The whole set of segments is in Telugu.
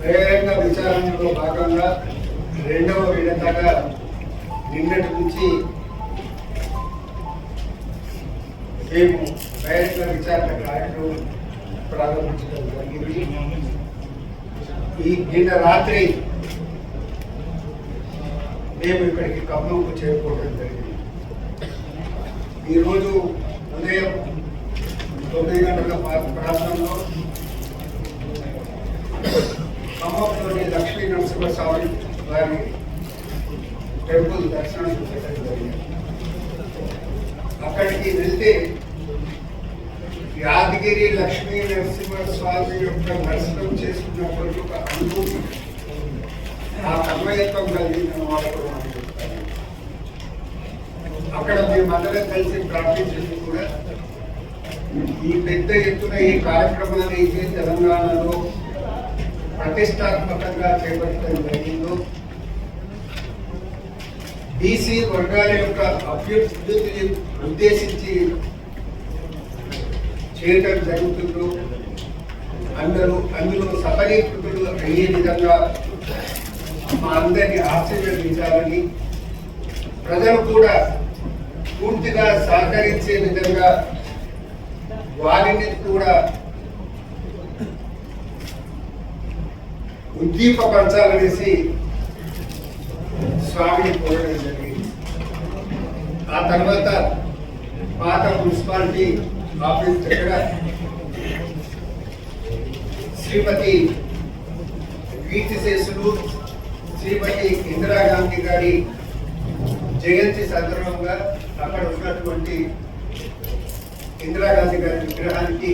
బహిరంగ విచారణలో భాగంగా రెండవ విడతగా నిన్నటి నుంచి మేము బహిరంగ విచారణ కార్యక్రమం ప్రారంభించడం జరిగింది. నిన్న రాత్రి మేము ఇక్కడికి ఖమ్మంకు చేరుకోవడం జరిగింది. ఈరోజు ఉదయం 9 గంటల ప్రాంతంలో ఖమ్మంలోని లక్ష్మీ నరసింహస్వామి వారి టెంపుల్ దర్శనం చేయడం జరిగింది. అక్కడికి వెళ్తే యాదగిరి లక్ష్మీ నరసింహస్వామి యొక్క దర్శనం చేసుకున్నప్పుడు ఒక అనుభూతి, ఆ తన్మయత్వం కలిగిన వాళ్ళకు అక్కడ మేమందరం కలిసి ప్రార్థించింది కూడా ఈ పెద్ద ఎత్తున ఈ కార్యక్రమాన్ని తెలంగాణలో ప్రతిష్టాత్మకంగా చేపట్టడం జరిగిందో, బీసీ వర్గాల యొక్క అభ్యున్నతిని ఉద్దేశించి చేయటం జరుగుతుందో అందులో సఫలీకృతులు అయ్యే విధంగా మా అందరినీ ఆశీర్వదించాలని, ప్రజలు కూడా పూర్తిగా సహకరించే విధంగా వారిని కూడా ఉద్దీపపరచాలనేసి స్వామిని కోరడం జరిగింది. ఆ తర్వాత పాత మున్సిపాలిటీ ఆఫీస్ దగ్గర శ్రీమతి కీర్తిశేషులు శ్రీమతి ఇందిరాగాంధీ గారి జయంతి సందర్భంగా అక్కడ ఉన్నటువంటి ఇందిరాగాంధీ గారి విగ్రహానికి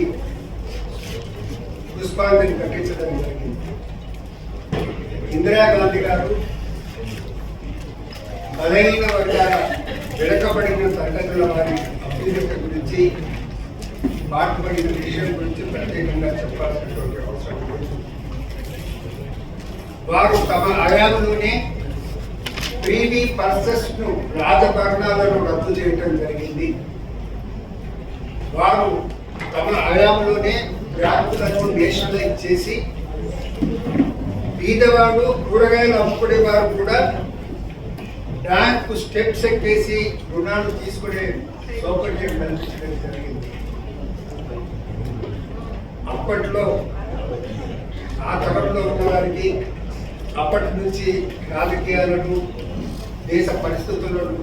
పుష్పాంజలి కట్టించడం జరిగింది. ఇందిరాగాంధీ గారు బలహీన వర్గాల వెనుకబడిన తరగతుల వారి అభ్యున్నతి గురించి పాటుపడిన విషయం గురించి ప్రత్యేకంగా చెప్పాల్సినటువంటి అవసరం లేదు. వారు తమ హయాంలోనే ప్రీవీ పర్సెస్ ను రాజభరణాలను రద్దు చేయడం జరిగింది. వారు తమ హయాంలోనే బ్యాంకులను నేషనలైజ్ చేసి పేదవాడు కూరగాయలు అమ్ముకునే వారు కూడా బ్యాంకు స్టెప్స్ ఎక్కేసి రుణాలు తీసుకునే సౌకర్యం కల్పించడం జరిగింది. అప్పట్లో ఆ తరంలో ఉన్న వారికి అప్పటి నుంచి రాజకీయాలను దేశ పరిస్థితులను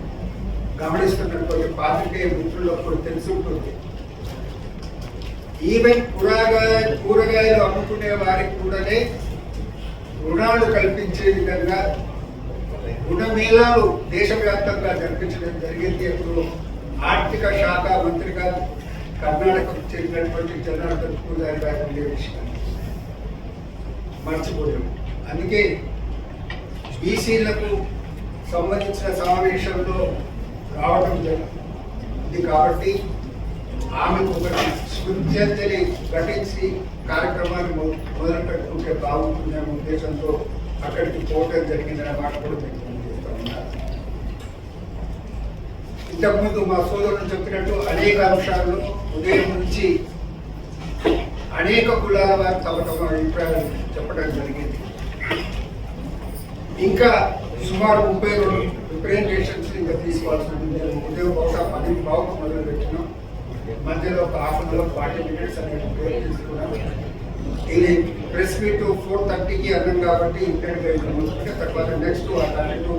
గమనిస్తున్నటువంటి పాత్రికేయ మిత్రులకు తెలుసుంటుంది. ఈవెన్ కూరగాయలు అమ్ముకునే వారికి కూడానే రుణాలు కల్పించే విధంగా రుణమేళాలు దేశవ్యాప్తంగా జరిపించడం జరిగింది. అప్పుడు ఆర్థిక శాఖ మంత్రిగా కర్ణాటకకు చెందినటువంటి జనార్దన్ పూజారి గారు ఉండే విషయం మర్చిపోయాం. అందుకే బీసీలకు సంబంధించిన సమావేశంలో రావడం జరిగింది కాబట్టి ఆమెకు ఒక స్మృత్యంజలి ఘటించి కార్యక్రమాన్ని మొదలు పెట్టుకుంటే బాగుంటుందనే ఉద్దేశంతో అక్కడికి పోవడం జరిగిందనే మాట కూడా చేస్తూ ఉన్నారు. ఇంతకుముందు మా సోదరులు చెప్పినట్టు అనేక అంశాల్లో ఉదయం నుంచి అనేక కులాల వారు తమ తమ అభిప్రాయాలు చెప్పడం జరిగింది. ఇంకా సుమారు 32 రిప్రజెంటేషన్స్ ఇంకా తీసుకోవాల్సి ఉంది. ఉదయం బహుశా 10 మొదలు పెట్టినాం. మధ్యలో ఒక హాఫ్ అన్ అవర్ 40 minutes అనేది బ్రేక్ తీసుకున్నాం. ఇది ప్రెస్ మీట్ 4:30కి అన్నాం కాబట్టి ఇంటర్వ్యూ తర్వాత నెక్స్ట్ ఆ 32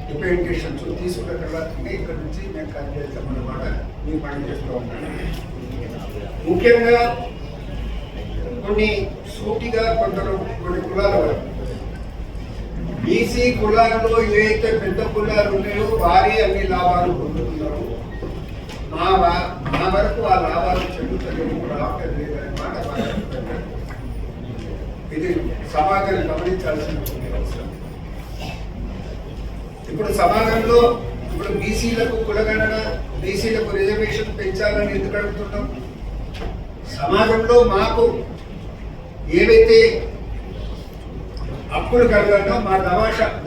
రిప్రజెంటేషన్స్ తీసుకున్న తర్వాత ఇక్కడ నుంచి మేము కట్ చేస్తామన్నమాట. మేము పని చేస్తూ ఉన్నాను. ముఖ్యంగా కొన్ని సూటిగా కొన్ని కులాల వారు బీసీ కులాలలో ఏవైతే పెద్ద కులాలు ఉన్నాయో వారే అన్ని లాభాలు పొందుతున్నారు. మా వరకు ఆ లాభాలు చెందుతలేము, రావటం లేదనే మాట. ఇది సమాజం గమనించాల్సిన అవసరం. ఇప్పుడు సమాజంలో ఇప్పుడు బీసీలకు కులగణన, బీసీలకు రిజర్వేషన్ పెంచాలని ఎందుకు అడుగుతున్నాం? సమాజంలో మాకు ఏవైతే హక్కులు కలగాలో మా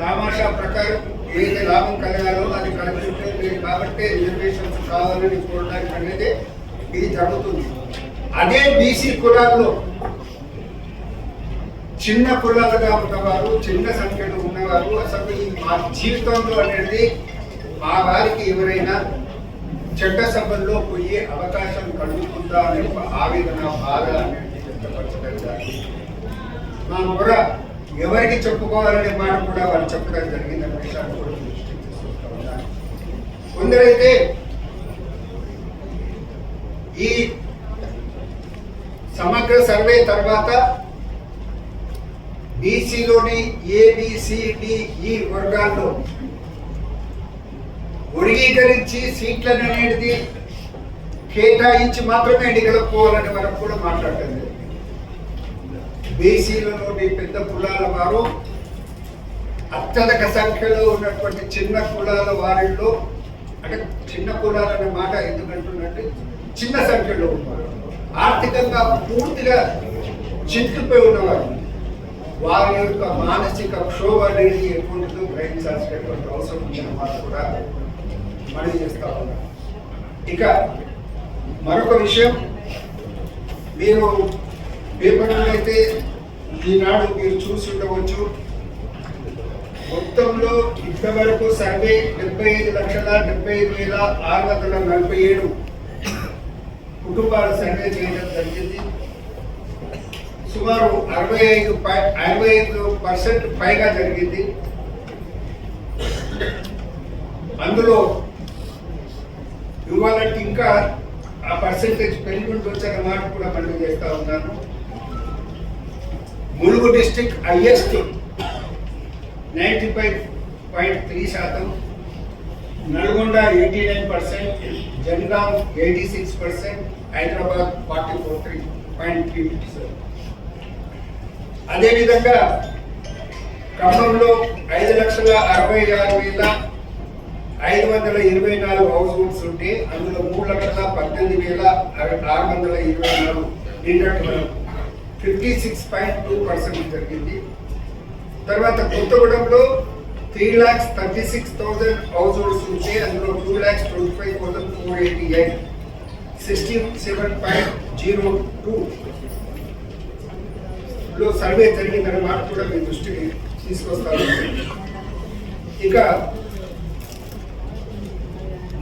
దామాషా ప్రకారం ఏదైతే లాభం కలగాలో అది కలగలేదు కాబట్టి రిజర్వేషన్స్ కావాలని కోరడానికి అనేది ఇది జరుగుతుంది. అదే బీసీ కులాల్లో చిన్న కులాలుగా ఉన్నవారు, చిన్న సంఖ్యలో ఉన్నవారు అసలు ఈ మా జీవితంలో అనేది మా వారికి ఎవరైనా చట్టసభల్లో పోయి అవకాశం కలుగుతుందా అనే ఒక ఆవేదన, బాధ అనేది వ్యక్తపరచగలిగారు. మా మొర ఎవరికి చెప్పుకోవాలనే మాట కూడా వాళ్ళు చెప్పడం జరిగిందనే విషయాన్ని కూడా దృష్టికి తీసుకొస్తా ఉన్నారు. కొందరైతే ఈ సమగ్ర సర్వే తర్వాత బీసీలోని ఏబిసిడిఈ వర్గాల్లో వర్గీకరించి సీట్లను అనేది కేటాయించి మాత్రమే ఎన్నికలకు వరకు కూడా మాట్లాడుతుంది. బీసీలలోని పెద్ద కులాల వారు అత్యధిక సంఖ్యలో ఉన్నటువంటి చిన్న కులాల వారిలో, అంటే చిన్న కులాలనే మాట ఎందుకంటున్నట్టు చిన్న సంఖ్యలో ఉన్నారు, ఆర్థికంగా పూర్తిగా చిక్కుపోయి ఉన్నవారు, వారి యొక్క మానసిక క్షోభ అనేది ఎటువంటిదో గ్రహించాల్సినటువంటి అవసరం ఉందని మాట కూడా మనం చేస్తా ఉన్నాం. ఇక మరొక విషయం, మీరు పేపర్లో అయితే ఈనాడు మీరు చూసి ఉండవచ్చు, మొత్తంలో ఇంతవరకు సర్వే 75,75,647 కుటుంబాల సర్వే చేయడం జరిగింది. సుమారు 65% పైగా జరిగింది. అందులో ఇవాళ ఇంకా ఆ పర్సెంటేజ్ పెరిగి వచ్చాక మాట కూడా మనం చేస్తా ఉన్నాను. Mulugu district highest 95.3%, Nalgonda 89%, Jangaon 86%, Hyderabad 44.3%. అదేవిధంగా ఖమ్మంలో 5,66,524 హౌస్ హోల్డ్స్ ఉంటే అందులో 3,18,624 ఇండక్ట్ 56.2% జరిగింది. తర్వాత కొత్తగూడెంలో 3,36,000 హౌస్ హోల్డ్స్ ఉంటే అందులో 2,25,488 67.02 లో సర్వే జరిగిందనే మాట కూడా మీ దృష్టికి తీసుకొస్తాను. ఇక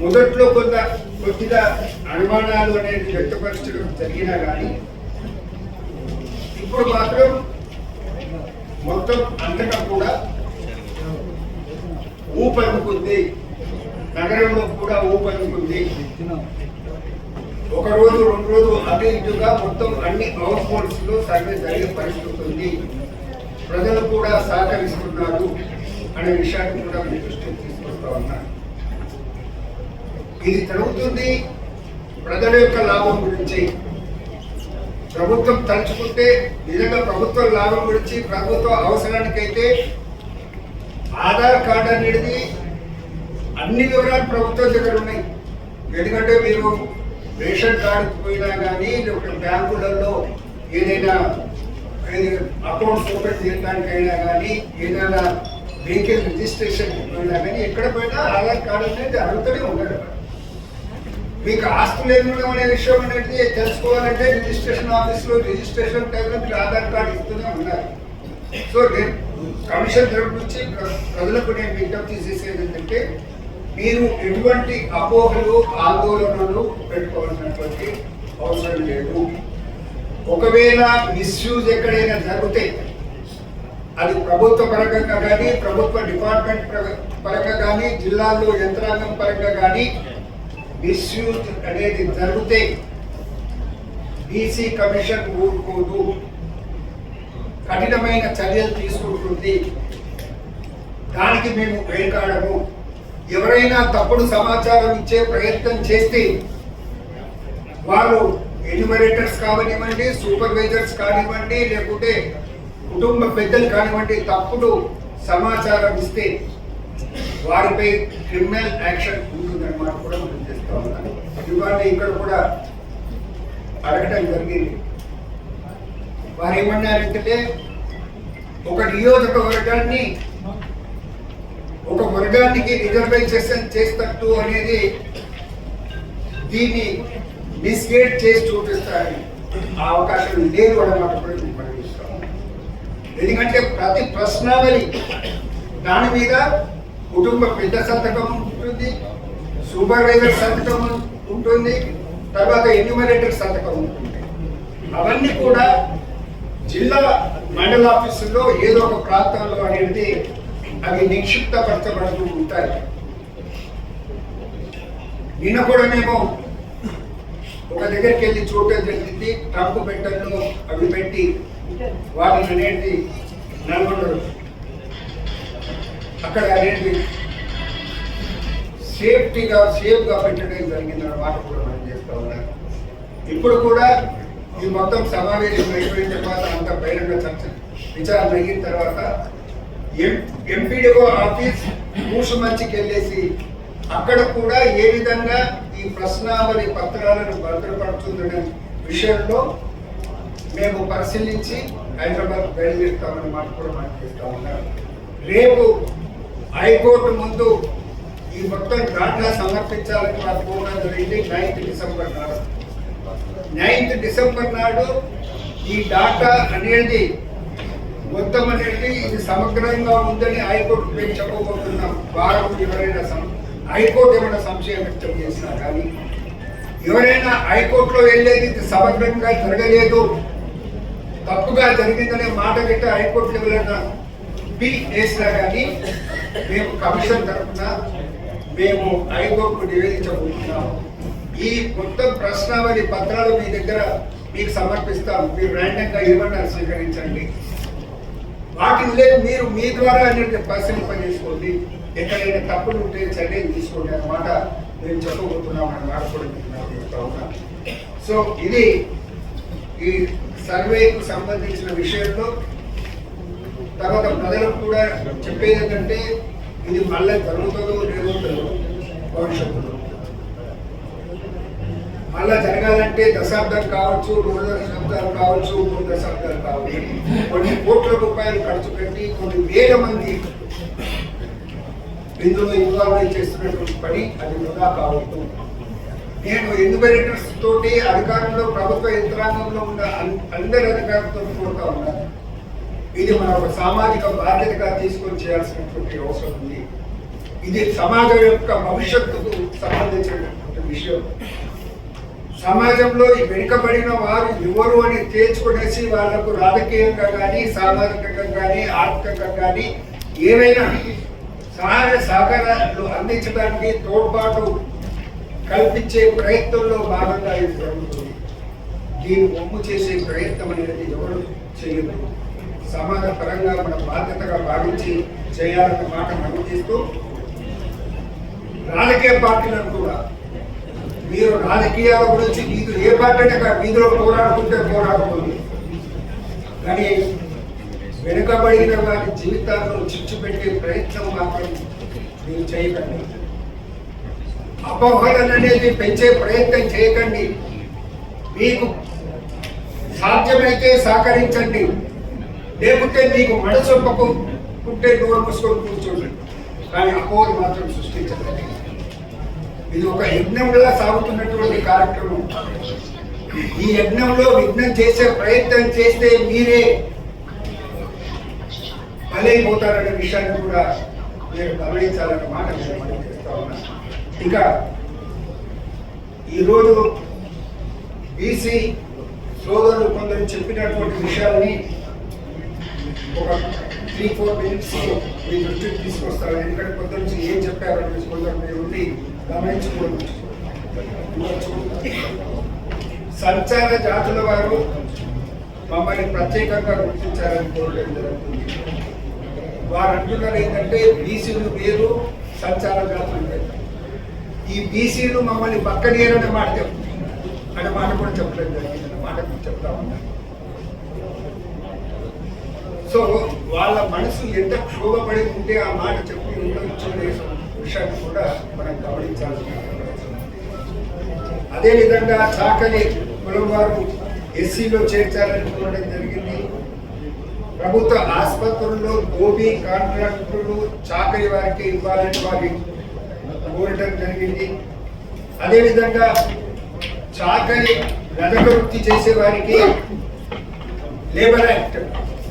మొదట్లో కొద్దిగా అనుమానాలు అనేది వ్యక్తపరచడం జరిగినా కానీ ఇప్పుడు మాత్రం మొత్తం అంతటా కూడా ఊపందుకుంది, నగరంలో కూడా ఊపందుకుంది. ఒక రోజు 2 రోజులు అటు ఇటుగా మొత్తం అన్ని హౌస్ హోల్డ్స్ లో సర్వే జరిగే పరిస్థితి ఉంది. ప్రజలు కూడా సహకరిస్తున్నారు అనే విషయాన్ని కూడా మీ దృష్టికి తీసుకొస్తా ఉన్నారు. ఇది జరుగుతుంది ప్రజల యొక్క లాభం గురించి. ప్రభుత్వం తలుచుకుంటే నిజంగా ప్రభుత్వ లాభం గురించి, ప్రభుత్వ అవసరానికైతే ఆధార్ కార్డు అనేది అన్ని వివరాలు ప్రభుత్వం దగ్గర ఉన్నాయి. ఎందుకంటే మీరు రేషన్ కార్డు పోయినా కానీ, లేకపోతే బ్యాంకులలో ఏదైనా అకౌంట్స్ ఓపెన్ చేయడానికైనా కానీ, ఏదైనా వెహికల్ రిజిస్ట్రేషన్ పోయినా కానీ, ఎక్కడ పోయినా ఆధార్ కార్డు అనేది అడుగుతూనే ఉండదు. మీకు ఆస్తులు ఎదురడం అనే విషయం అనేది తెలుసుకోవాలంటే రిజిస్ట్రేషన్ ఆఫీస్లో రిజిస్ట్రేషన్ టైంలో మీరు ఆధార్ కార్డు ఇస్తూనే ఉన్నారు. సో కమిషన్ తరఫు నుంచి ప్రజలకు నేను విజ్ఞప్తి చేసేది ఏంటంటే, మీరు ఎటువంటి అపోహలు, ఆందోళనలు పెట్టుకోవాల్సినటువంటి అవసరం లేదు. ఒకవేళ మిస్యూజ్ ఎక్కడైనా జరిగితే అది ప్రభుత్వ పరంగా కానీ, ప్రభుత్వ డిపార్ట్మెంట్ పరంగా కానీ, జిల్లాల్లో యంత్రాంగం పరంగా కానీ మిస్యూజ్ అనేది జరిగితే బీసీ కమిషన్ ఊరుకోదు, కఠినమైన చర్యలు తీసుకుంటుంది. దానికి మేము వెనుకాడము. ఎవరైనా తప్పుడు సమాచారం ఇచ్చే ప్రయత్నం చేస్తే వాళ్ళు ఎన్యూమరేటర్స్ కానివ్వండి, సూపర్వైజర్స్ కానివ్వండి, లేకుంటే కుటుంబ పెద్దలు కానివ్వండి, తప్పుడు సమాచారం ఇస్తే వారిపై క్రిమినల్ యాక్షన్ ఉంటుందన్నమాట కూడా మనం చేస్తూ ఉన్నాను. ఇవాళ ఇక్కడ కూడా అడగటం జరిగింది. వారు ఏమన్నారంటే, ఒక నియోజకవర్గాన్ని ఒక వర్గానికి రిజర్వేషన్ చేస్తట్టు అనేది దీన్ని మిస్గైడ్ చేసి చూపిస్తారని. ఆ అవకాశం లేదు అన్నమాట కూడా మేము పరిగణిస్తాము. ఎందుకంటే ప్రతి ప్రశ్నావళి దాని మీద కుటుంబ పెద్ద సంతకం ఉంటుంది, సూపర్వైజర్ సంతకం ఉంటుంది, తర్వాత ఎన్యూమరేటర్ సంతకం ఉంటుంది. అవన్నీ కూడా జిల్లా మండల ఆఫీసుల్లో ఏదో ఒక ప్రాంతంలో అనేది అవి నిక్షిప్తపరచబడుతూ ఉంటాయి. నిన్న కూడా మేము ఒక దగ్గరికి వెళ్ళి చూడటం జరిగింది. ట్రంప్ పెట్టల్లో అవి పెట్టి వాటిని అనేది నల్గొండరు అక్కడ అనేది సేఫ్గా పెట్టడం జరిగిందన్నమాట కూడా మనం చేస్తూ ఉన్నారు. ఇప్పుడు కూడా ఈ మొత్తం సమావేశం అయిపోయిన తర్వాత అంత బహిరంగ చర్చ విచారణ అయిన తర్వాత ఎంపీడీఓ ఆఫీస్ మూసుమంచికి వెళ్ళేసి అక్కడ కూడా ఏ విధంగా ఈ ప్రశ్నావళి పత్రాలను భద్రపడుతుందనే విషయంలో మేము పరిశీలించి హైదరాబాద్ బయలుదేరుతామని మాట కూడా మనం చేస్తూ ఉన్నారు. రేపు హైకోర్టు ముందు ఈ మొత్తం డాటా సమర్పించాలని మా ప్రోగ్రాం జరిగింది 9th డిసెంబర్ నాడు. 9th డిసెంబర్ నాడు ఈ డాటా అనేది మొత్తం అనేది ఇది సమగ్రంగా ఉందని హైకోర్టు మేము చెప్పబోతున్నాం. వారం ఎవరైనా హైకోర్టు ఏమైనా సంశయం వ్యక్తం చేసినా కానీ ఎవరైనా హైకోర్టులో వెళ్ళేది ఇది సమగ్రంగా జరగలేదు, తప్పుగా జరిగిందనే మాట గిట్ట హైకోర్టులో ఎవరైనా వేసినా కానీ మేము కమిషన్ తరఫున మేము హైకోర్టుకు నివేదించబోతున్నాము. ఈ మొత్తం ప్రశ్నావళి పత్రాలు మీ దగ్గర మీకు సమర్పిస్తాం. మీరు ర్యాండంగా ఏమన్నా స్వీకరించండి. వాటిని మీరు మీ ద్వారా అనేది పరిశీలింపజేసుకోండి. ఎక్కడైనా తప్పులు ఉంటే చర్యలు తీసుకోండి అన్నమాట మేము చెప్పబోతున్నాం అన్నమాట కూడా మీకు చెప్తా ఉన్నాం. సో ఇది ఈ సర్వేకు సంబంధించిన విషయంలో. తర్వాత ప్రజలకు కూడా చెప్పేది ఏంటంటే ఇది మళ్ళీ జరుగుతుందో లేదో భవిష్యత్తులో మళ్ళా జరగాలంటే దశాబ్దం కావచ్చు, 2 దశాబ్దాలు కావచ్చు, 3 దశాబ్దాలు కావచ్చు, కొన్ని కోట్ల రూపాయలు ఖర్చు పెట్టి కొన్ని వేల మంది ఇందులో ఇన్వాల్వ్ చేస్తున్నటువంటి పని అది వృధా కావద్దు. నేను ఎన్యూమరేటర్స్ తోటి అధికారంలో ప్రభుత్వ యంత్రాంగంలో ఉన్న అందరి అధికారులతో కోరుతా ఉన్నాను. ఇది మన ఒక సామాజిక బాధ్యతగా తీసుకొని చేయాల్సినటువంటి అవసరం ఉంది. ఇది సమాజం యొక్క భవిష్యత్తుకు సంబంధించినటువంటి విషయం. సమాజంలో ఈ వెనుకబడిన వారు ఎవరు అని తేల్చుకునేసి వాళ్లకు రాజకీయంగా కానీ, సామాజికంగా కానీ, ఆర్థికంగా కానీ ఏవైనా సహాయ సహకారాలు అందించడానికి తోడ్పాటు కల్పించే ప్రయత్నంలో భాగంగా ఇది జరుగుతుంది. దీన్ని ఒమ్ము చేసే ప్రయత్నం అనేది ఎవరు చేయదు. సమాజ పరంగా మన బాధ్యతగా భావించి చేయాలన్న మాట మనం చేస్తూ రాజకీయ పార్టీలను కూడా మీరు రాజకీయాల గురించి మీరు ఏ పార్టీ అంటే వీధిలో పోరాడుకుంటే పోరాడుతుంది, కానీ వెనుకబడిన వారి జీవితాలను చిచ్చు పెట్టే ప్రయత్నం మాత్రం మీరు చేయకండి. అపోహలను అనేది పెంచే ప్రయత్నం చేయకండి. మీకు సాధ్యమైతే సహకరించండి, లేకుంటే మీకు మనసొప్పకుంటే నోరు మూసుకొని కూర్చోండి, కానీ అపోహలు మాత్రం సృష్టించండి. ఇది ఒక యజ్ఞంగా సాగుతున్నటువంటి కార్యక్రమం. ఈ యజ్ఞంలో విఘ్నం చేసే ప్రయత్నం చేస్తే మీరే బలైపోతారనే విషయాన్ని కూడా మీరు గమనించాలన్న మాట నేను మనం చేస్తా ఉన్నా. ఇంకా ఈరోజు బీసీ సోదరులు కొందరు చెప్పినటువంటి విషయాల్ని ఒక 3-4 minutes మీ దృష్టికి తీసుకొస్తారు. ఎందుకంటే కొందరు నుంచి ఏం చెప్పారని కొందరు మీరు ఉండి గమనించుకోవచ్చు. సంచార జాతుల వారు మమ్మల్ని ప్రత్యేకంగా గుర్తించారని కోరడం జరుగుతుంది. వారు అంటున్నారు ఏంటంటే బీసీలు వేరు, సంచార జాతులు వేరు. ఈ బీసీలు మమ్మల్ని పక్కనేరనే మాట అనే మాట కూడా చెప్పడం జరిగింది అన్నమాట చెప్తా ఉన్నారు. సో వాళ్ళ మనసు ఎంత క్షోభపడి ఉంటే ఆ మాట చెప్పి ఉండొచ్చనే విషయాన్ని కూడా మనం గమనించాల్సిన అవసరం. అదేవిధంగా చాకలి కులం వారు ఎస్సీలో చేర్చాలని కోరడం జరిగింది. ప్రభుత్వ ఆసుపత్రుల్లో ఓబీ కాంట్రాక్టులు చాకలి వారికి ఇవ్వాలని వారి కోరడం జరిగింది. అదేవిధంగా చాకలి రజక వృత్తి చేసే వారికి లేబర్ యాక్ట్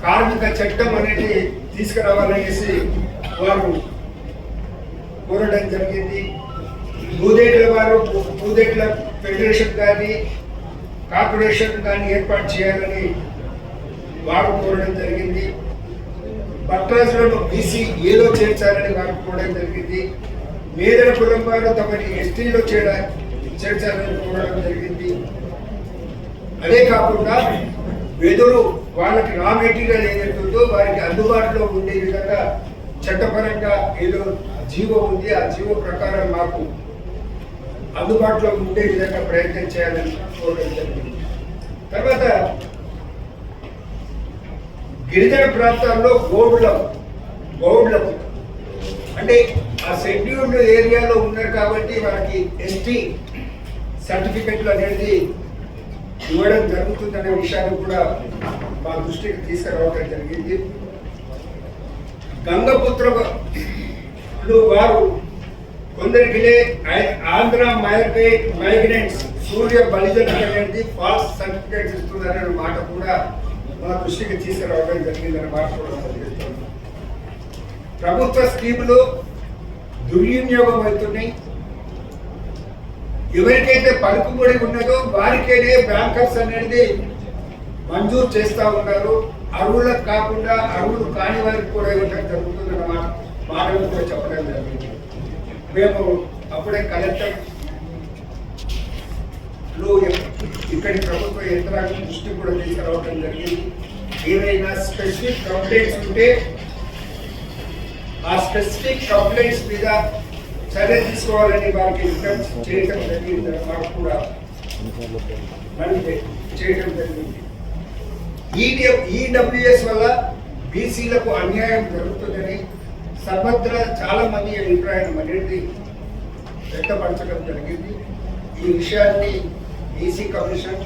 కార్మిక చట్టం అనేది తీసుకురావాలనేసి వారు కోరడం జరిగింది. భూదేట్ల ఫెడరేషన్ కానీ కార్పొరేషన్ కానీ ఏర్పాటు చేయాలని వారు కోరడం జరిగింది. భట్రాజులను బీసీ ఏలో చేర్చాలని వారు కోరడం జరిగింది. మేదల కులం వారు తమని ఎస్టీలో చేర్చాలని కోరడం జరిగింది. అదే కాకుండా వెదురు వాళ్ళకి రా మెటీరియల్ ఏదైతుందో వారికి అందుబాటులో ఉండే విధంగా చట్టపరంగా ఏదో జీవో ఉంది, ఆ జీవో ప్రకారం మాకు అందుబాటులో ఉండే విధంగా ప్రయత్నం చేయాలని కోరడం జరిగింది. తర్వాత గిరిజన ప్రాంతాల్లో గౌడ్లకు అంటే ఆ షెడ్యూల్డ్ ఏరియాలో ఉన్నారు కాబట్టి వాళ్ళకి ఎస్టీ సర్టిఫికెట్లు అనేది ఇవ్వడం జరుగుతుందనే విషయాన్ని కూడా మా దృష్టికి తీసుకురావడం జరిగింది. గంగపుత్రులు వారు కొందరికి ఆంధ్ర మైగ్రెంట్స్ సూర్య బలిజన్ అనేది ఫాల్స్ సర్టిఫికేట్స్ ఇస్తున్నారనే మాట కూడా మా దృష్టికి తీసుకురావడం జరిగిందనే మాట కూడా తెలియజేస్తున్నాం. ప్రభుత్వ స్కీములు దుర్వినియోగం అవుతున్నాయి. ఎవరికైతే పలుకుబడి ఉన్నదో వారికైతే బ్యాంకర్స్ అనేది మంజూరు చేస్తూ ఉన్నారు. అర్హులకు కాకుండా అర్హులు కాని వారికి కూడా ఇవ్వడం జరుగుతుందన్న మాటలు కూడా చెప్పడం జరిగింది. మేము అప్పుడే కలెక్టర్ ఇక్కడి ప్రభుత్వ యంత్రాంగం దృష్టి కూడా తీసుకురావడం జరిగింది. ఏవైనా స్పెసిఫిక్ కంప్లైంట్స్ ఉంటే ఆ స్పెసిఫిక్ కంప్లైంట్స్ మీద చర్య తీసుకోవాలని వారికి రిక్వెస్ట్ చేయడం జరిగింది. మాకు కూడా చేయడం జరిగింది. ఈడబ్ల్యూఎస్ వల్ల బీసీలకు అన్యాయం జరుగుతుందని సర్వత్ర చాలా మంది అభిప్రాయం అనేది వ్యక్తపరచడం జరిగింది. ఈ విషయాన్ని బీసీ కమిషన్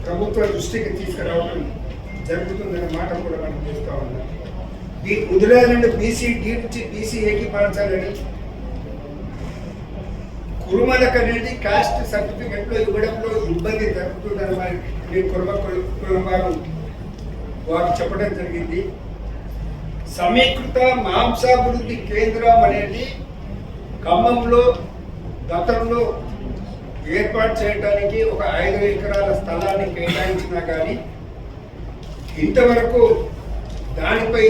ప్రభుత్వ దృష్టికి తీసుకురావడం జరుగుతుందనే మాట కూడా మనం చేస్తూ ఉన్నాం. ఈ ముదిరాజు నుండి బీసీ డి నుంచి బీసీఏకి మార్చాలని కురుమలకు అనేది కాస్ట్ సర్టిఫికెట్లో ఇవ్వడంలో ఇబ్బంది జరుగుతుందని మరి కురుమ వారు చెప్పడం జరిగింది. సమీకృత మాంసాభివృద్ధి కేంద్రం అనేది ఖమ్మంలో గతంలో ఏర్పాటు చేయడానికి ఒక 5 ఎకరాల స్థలాన్ని కేటాయించినా కానీ ఇంతవరకు దానిపై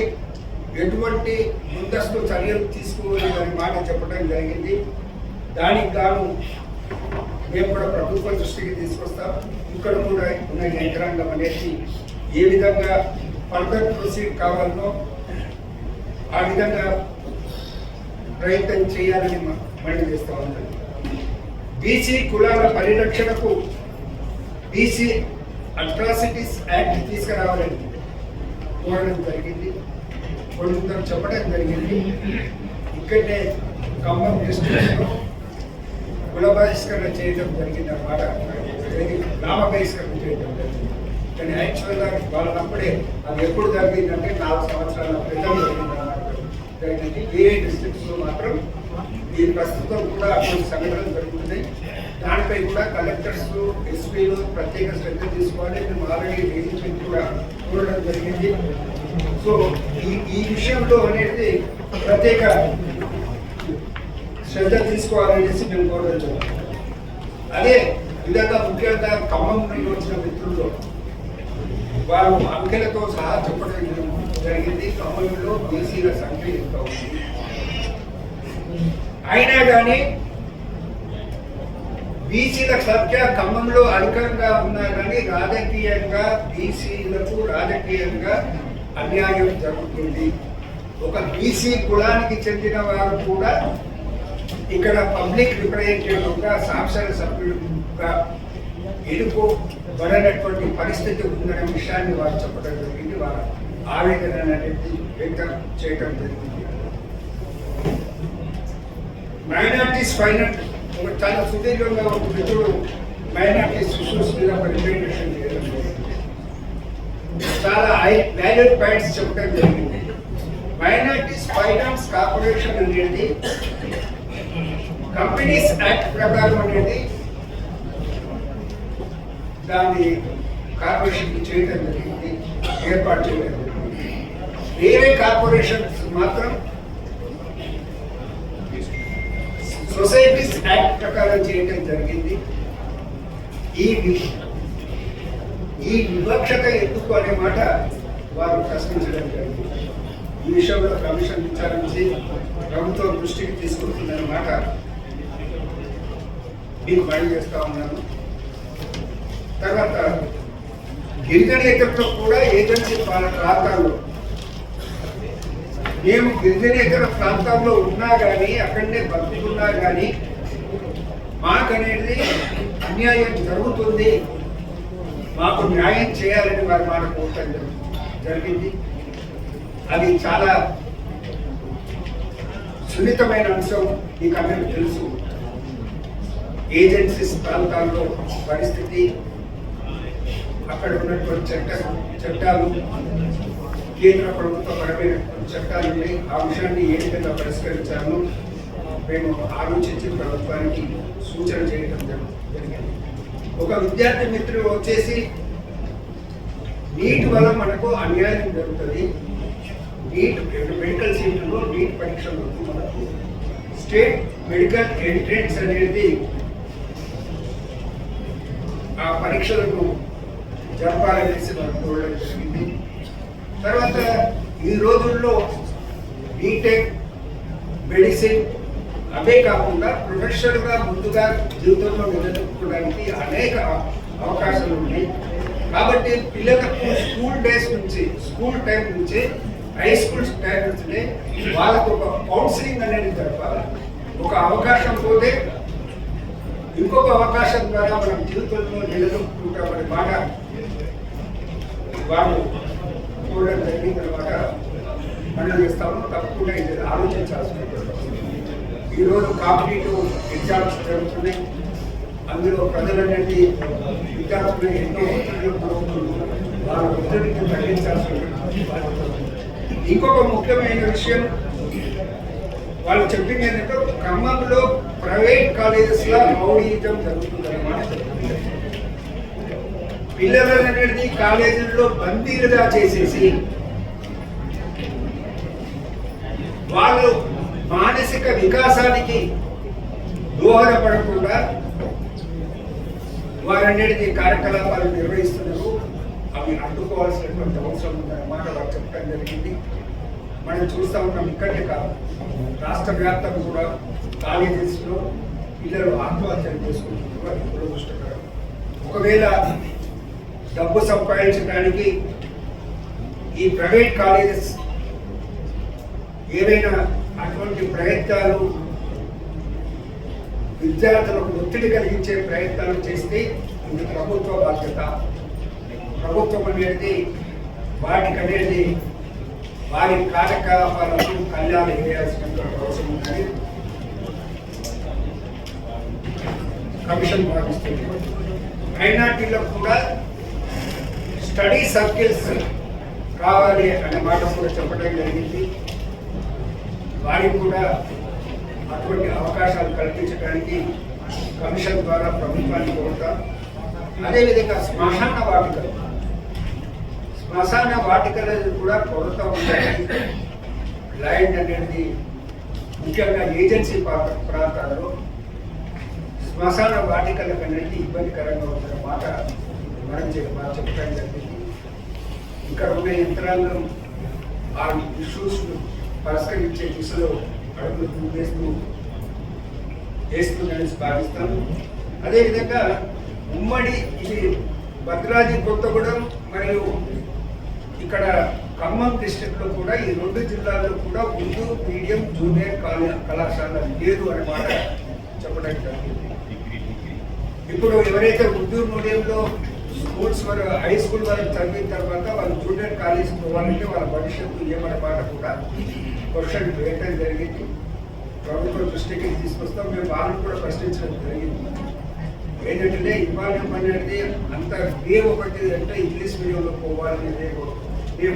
ఎటువంటి ముందస్తు చర్యలు తీసుకోవాలని మాట చెప్పడం జరిగింది. దానికి గాను మేము కూడా ప్రభుత్వ దృష్టికి తీసుకొస్తాం. ఇక్కడ కూడా ఉన్న యంత్రాంగం అనేది ఏ విధంగా ఫర్దర్ ప్రొసీడ్ కావాలనో ఆ విధంగా ప్రయత్నం చేయాలని మనం చేస్తూ ఉంటాం. బీసీ కులాల పరిరక్షణకు బీసీ అట్రాసిటీస్ యాక్ట్ తీసుకురావాలని కోరడం జరిగింది. కొంచెం చెప్పడం జరిగింది. ఇక్కడనే ఖమ్మం డిస్ట్రిక్ట్లో కుల బహిష్కరణ చేయడం జరిగింది అన్నమాట. నామ బహిష్కరణ చేయడం జరిగింది. కానీ యాక్చువల్గా వాళ్ళనప్పుడే అది ఎప్పుడు జరిగిందంటే 4 సంవత్సరాల క్రితం జరిగింది. ఏ డిస్ట్రిక్ట్స్లో మాత్రం ఈ ప్రస్తుతం కూడా అటువంటి సంఘటనలు జరుగుతున్నాయి. దానిపై కూడా కలెక్టర్స్ ఎస్పీలు ప్రత్యేక శ్రద్ధ తీసుకోవాలి. మేము ఆల్రెడీ రీజింగ్ కూడా చూడడం జరిగింది. సో ఈ విషయంలో అనేది ప్రత్యేక శ్రద్ధ తీసుకోవాలనేసి మేము కోరడం. అదే విధంగా ముఖ్యంగా ఖమ్మం నుండి వచ్చిన మిత్రుల్లో వారు అంకెలతో సహా చెప్పడం జరిగింది. ఖమ్మంలో బీసీల సంఖ్య ఎంత ఉంది. అయినా కానీ బీసీల సంఖ్య ఖమ్మంలో అధికంగా ఉన్నా కానీ రాజకీయంగా బీసీలకు రాజకీయంగా అన్యాయం జరుగుతుంది. ఒక బీసీ కులానికి చెందిన వారు కూడా ఇక్కడ పబ్లిక్ రిప్రజెంటేటివ్గా సాంసద సభ్యులుగా ఎన్నుకోబడినటువంటి పరిస్థితి ఉందనే విషయాన్ని వారు చెప్పడం జరిగింది. వారు ఆవేదన అనేది వ్యక్తం చేయడం జరిగింది. మైనార్టీస్ ఫైనాన్స్ చాలా సుదీర్ఘంగా ఒక మిత్రుడు మైనార్టీస్ ఇష్యూస్ మీద రిప్రజెంటేషన్ చేయడం జరిగింది. చాలా వ్యాలిడ్ పాయింట్స్ చెప్పడం జరిగింది. మైనార్టీస్ ఫైనాన్స్ కార్పొరేషన్ అనేది కంపెనీస్ యాక్ట్ ప్రకారం అనేది దాన్ని కార్పొరేషన్కి చేయడం జరిగింది. ఏర్పాటు చేయలేదు. వేరే కార్పొరేషన్స్ మాత్రం సొసైటీస్ యాక్ట్ ప్రకారం చేయడం జరిగింది. ఈ వివక్షత ఎందుకు అనే మాట వారు ప్రశ్నించడం జరిగింది. ఈ విషయంలో కమిషన్ విచారించి ప్రభుత్వం దృష్టికి తీసుకుంటుందనే మాట మీకు మనవి చేస్తా ఉన్నాను. తర్వాత గిరిజనేతలతో కూడా ఏజెన్సీ ప్రాంతాల్లో మేము గిరిజనేతర ప్రాంతాల్లో ఉన్నా కానీ అక్కడనే బతుకున్నా కానీ మాకనేది అన్యాయం జరుగుతుంది, మాకు న్యాయం చేయాలని వారి మాట కోరటం జరిగింది. అది చాలా సున్నితమైన అంశం. మీకు అందరికీ తెలుసు ఏజెన్సీస్ ప్రాంతాల్లో పరిస్థితి, అక్కడ ఉన్నటువంటి చట్టాలు, కేంద్ర ప్రభుత్వ పరమైన చట్టాలు ఉన్నాయి. ఆ విషయాన్ని ఏ విధంగా పరిష్కరించాలో మేము ఆలోచించి ప్రభుత్వానికి సూచన చేయడం జరిగింది. ఒక విద్యార్థి మిత్రుడు వచ్చేసి నీట్ వల్ల మనకు అన్యాయం జరుగుతుంది, నీట్ మెడికల్ సీట్లలో నీట్ పరీక్షలు మనకు స్టేట్ మెడికల్ ఎంట్రెన్స్ అనేది ఆ పరీక్షలకు జరపాలనేసి మనం కోరడం జరిగింది. తర్వాత ఈ రోజుల్లో బీటెక్, మెడిసిన్ అవే కాకుండా ప్రొఫెషనల్గా ముందుగా జీవితంలో నిలదొక్కుకోవడానికి అనేక అవకాశాలు ఉన్నాయి. కాబట్టి పిల్లలకు స్కూల్ డేస్ నుంచి, స్కూల్ టైం నుంచి, హై స్కూల్ టైం నుంచి వాళ్ళకు ఒక కౌన్సిలింగ్ అనేది జరపాలి. ఒక అవకాశం పోతే ఇంకొక అవకాశం ద్వారా మనం జీవితంలో నిలదొక్కుంటామనే మాట వాళ్ళు చూడడం జరిగిన తర్వాత మనం చేస్తాము. తప్పకుండా ఇది ఆలోచించాల్సిన ఈరోజు కాంపిటేటివ్ ఎగ్జామ్స్ జరుగుతున్నాయి. అందులో ప్రజలనేది విద్యార్థులు ఎన్నో ఒత్తిడిలో వాళ్ళ ఒత్తిడిని తగ్గించాల్సిన బాధ్యత. ఇంకొక ముఖ్యమైన విషయం వాళ్ళు చెప్పింది ఏంటంటే ఖమ్మంలో ప్రైవేట్ కాలేజెస్లో రౌడీయిజం జరుగుతుందన్నమాట. పిల్లలనేది కాలేజీల్లో బందీలుగా చేసేసి వాళ్ళు మానసిక వికాసానికి దోహదపడకుండా వారనేది కార్యకలాపాలు నిర్వహిస్తున్నారు. అవి అడ్డుకోవాల్సినటువంటి అవసరం ఉందన్నమాట వారు చెప్పడం జరిగింది. మనం చూస్తూ ఉన్నాం, ఇక్కడే కాదు రాష్ట్ర వ్యాప్తంగా కూడా కాలేజెస్లో పిల్లలు ఆత్మహత్యలు చేసుకుంటున్నారు. అది దురదృష్టకరం. ఒకవేళ డబ్బు సంపాదించడానికి ఈ ప్రైవేట్ కాలేజెస్ ఏవైనా అటువంటి ప్రయత్నాలు విద్యార్థులకు ఒత్తిడి కలిగించే ప్రయత్నాలు చేస్తే ఇది ప్రభుత్వ బాధ్యత. ప్రభుత్వం అనేది వాటికనేది వారి కార్యకలాపాలకు కళ్యాణం చేయాల్సినటువంటి అవసరం ఉందని కమిషన్ భావిస్తుంది. మైనార్టీలకు కూడా స్టడీ సర్కిల్స్ కావాలి అనే మాట కూడా చెప్పడం జరిగింది. వారికి కూడా అటువంటి అవకాశాలు కల్పించడానికి కమిషన్ ద్వారా ప్రభుత్వాన్ని కోరుతాం. అదేవిధంగా శ్మశాన వాటికలు కూడా కొరత ఉంటాయి. ల్యాండ్ అనేది ముఖ్యంగా ఏజెన్సీ ప్రాంతాల్లో శ్మశాన వాటికలకు అనేది ఇబ్బందికరంగా ఉందన్న మాట మనం చెప్పడం జరిగింది. ఇక్కడ ఉన్న యంత్రాంగం ఆ ఇష్యూస్ పరిష్కరించే దిశలో అడుగులు వేస్తుందని భావిస్తాను. అదేవిధంగా ఉమ్మడి ఇది భద్రాద్రి కొత్తగూడెం మరియు ఇక్కడ ఖమ్మం డిస్ట్రిక్ట్లో కూడా ఈ రెండు జిల్లాల్లో కూడా ఉర్దూ మీడియం జూనియర్ కళాశాల లేదు అనే మాట చెప్పడం జరిగింది. ఇప్పుడు ఎవరైతే ఉర్దూ మీడియంలో స్కూల్స్ వరకు హై స్కూల్ వరకు చదివిన తర్వాత వాళ్ళు జూనియర్ కాలేజ్ పోవాలంటే వాళ్ళ భవిష్యత్తు ఏమనే మాట కూడా క్వశ్చన్ వేయడం జరిగింది. ప్రభుత్వ దృష్టికి తీసుకొస్తాం. మేము వాళ్ళని కూడా ప్రశ్నించడం జరిగింది. ఏంటంటే ఇవాళ అనేది అంత ఒకటి అంటే ఇంగ్లీష్ మీడియంలో పోవాలనేది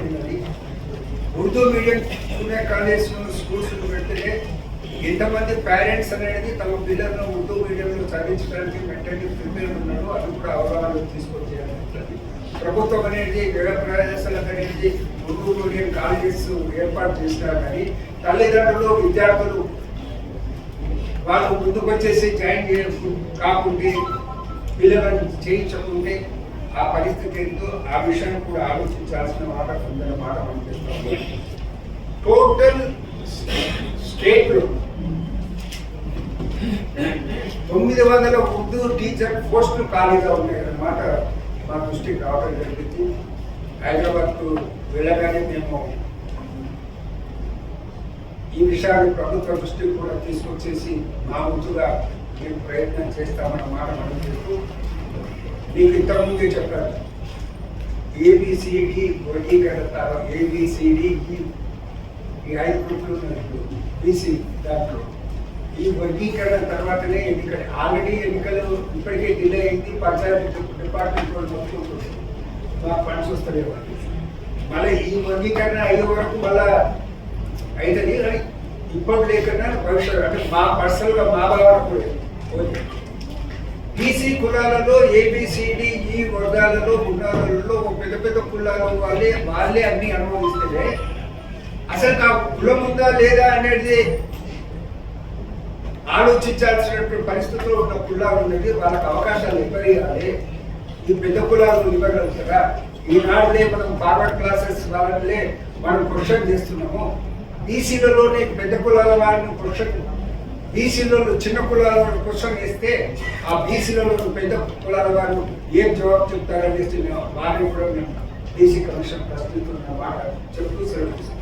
ఉన్నది. Urdu medium junior college schools పెడితే ఎంతమంది పేరెంట్స్ అనేది తమ పిల్లలను ఉర్దూ మీడియంలో చదివించడానికి మెంటల్లీ ప్రిపేర్ ఉన్నారో అది కూడా అవగాహన తీసుకొచ్చేయాలి. ప్రభుత్వం అనేది వ్యయ ప్రదేశాలకు అనేది ఉర్దూ మీడియం కాలేజెస్ ఏర్పాటు చేసినారు. కానీ తల్లిదండ్రులు విద్యార్థులు వాళ్ళు ముందుకు వచ్చేసి జాయిన్ కాకుంటే పిల్లలను చేయించకుంటే ఆ పరిస్థితి ఏంటో ఆ విషయం కూడా ఆలోచించాల్సిన మాట కొందరు మాట అనిపిస్తుంది. టోటల్ స్టేట్లో 900 ఉర్దూ టీచర్ పోస్టులు ఖాళీగా ఉన్నాయన్నమాట మా దృష్టికి రావడం జరిగింది. హైదరాబాద్కు వెళ్ళగానే మేము ఈ విషయాన్ని ప్రభుత్వ దృష్టికి కూడా తీసుకొచ్చేసి మా వంతుగా మేము ప్రయత్నం చేస్తామన్న మాట మనం చేస్తూ మీకు ఇంతకుముందే చెప్పారు ఏబిసిడి వర్గీకరణ ఏబిసిడి ఈ 5 గ్రూపులు బీసీ దాంట్లో ఈ వర్గీకరణ తర్వాతనే ఎన్నికలు ఆల్రెడీ ఎన్నికలు ఇప్పటికే డిలే అయింది. పంచాయతీ డిపార్ట్మెంట్ వాళ్ళు మొత్తుకుంటుంది మాకు ఫండ్స్ వస్తలేవు. మళ్ళీ ఈ వర్గీకరణ అయ్యే వరకు మళ్ళా అవుతుంది. ఇప్పుడు లేకుండా భవిష్యత్తు అంటే మా పర్సనల్గా మా భావన బీసీ కులాలలో ఏబిసిడి ఈ వర్గాలలో గుణాలలో పెద్ద పెద్ద కులాల వాళ్ళే అన్ని అనుభవిస్తే అసలు ఆ కులం ఉందా లేదా అనేది ఆలోచించాల్సినటువంటి పరిస్థితుల్లో ఉన్న కులాలు ఉన్నది. వాళ్ళకి అవకాశాలు ఇవ్వాలి. ఈ పెద్ద కులాలు ఇవ్వగలుగుతారా? ఈనాడులే మనం ఫార్వర్డ్ క్లాసెస్ వాళ్ళనే మనం క్వశ్చన్ చేస్తున్నాము. బీసీలలోనే పెద్ద కులాల వారిని క్వశ్చన్, బీసీలలో చిన్న కులాల వారిని క్వశ్చన్ వేస్తే ఆ బీసీలలో పెద్ద కులాల వారు ఏం జవాబు చెప్తారనేసి వారిని కూడా మేము బీసీ కమిషన్ ప్రశ్నిస్తున్న మాట చెప్తూ సెలవు.